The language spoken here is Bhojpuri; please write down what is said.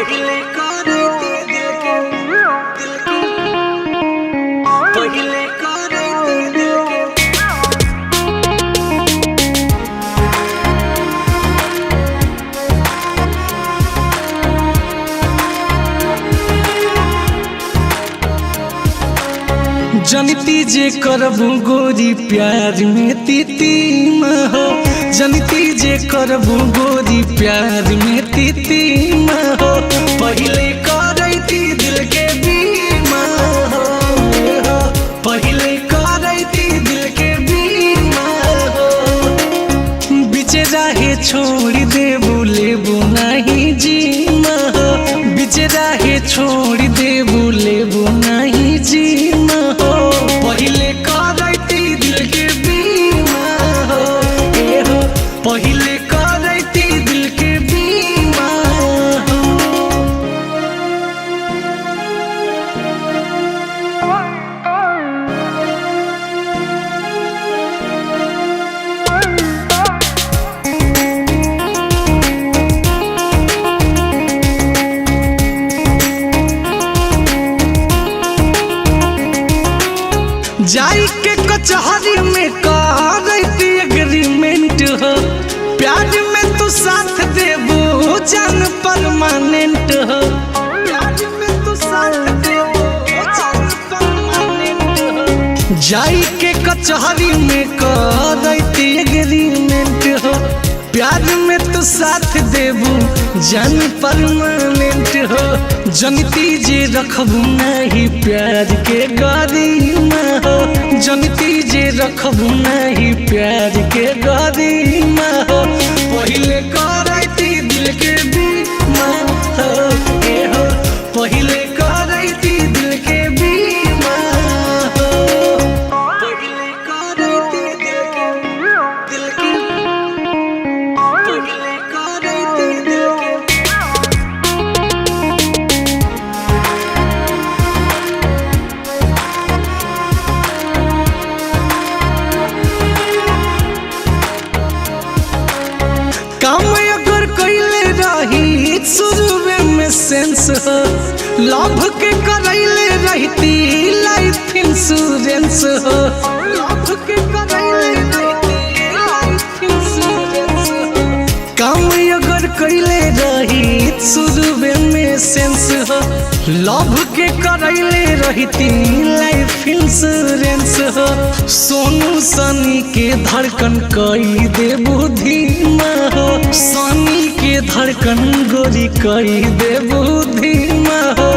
पहिले करे दिल के पहिले करे दिल के। जनती जे करबू गोरी प्यार में तीतीम हो, जनती जे करबू गोरी प्यार में तीतीम हो, पहिले करैती दिल के बीमा हो, पहिले करैती दिल के बीमा हो। बिच राहे छोड़ देबू लेबू नहीं जीमा हो, बिच राहे छोड़ देबू लेबू नहीं जीमा हो, पहिले करैती दिल के बीमा हो, पहिले करैती दिल के बीमा हो। जाई के कचहरी में करैती एग्रीमेंट हो, प्यार में तू साथ देबू जान परमानेंट हो, प्यार में तू साथ देबू जान परमानेंट हो। जाई के कचहरी में करैती एग्रीमेंट हो, प्यार में तू साथ देबू जान परमानेंट हो। जनती जे रखबू नहीं प्यार के गरिमा हो, जनती जे रखबू नहीं प्यार के गरिमा हो, पहिले करैती दिल के बीमा हो, पहिले करैती दिल के बीमा हो, पहिले करैती दिल के पहिले करैती दिल के। काम अगर कैले रही शुरू में सेंस हो, लव के करैले रहती लाइफ इंश्योरेंस हो, लव के करैले रहती लाइफ इंश्योरेंस हो। काम अगर कैले रही शुरू में सेंस हो, लव के करैले रहती लाइफ इंश्योरेंस हो। सोनू सनी के धड़कन कई दे बुद्धिमा हो, सनी के धड़कन गोरी कई दे बुद्धिमा हो।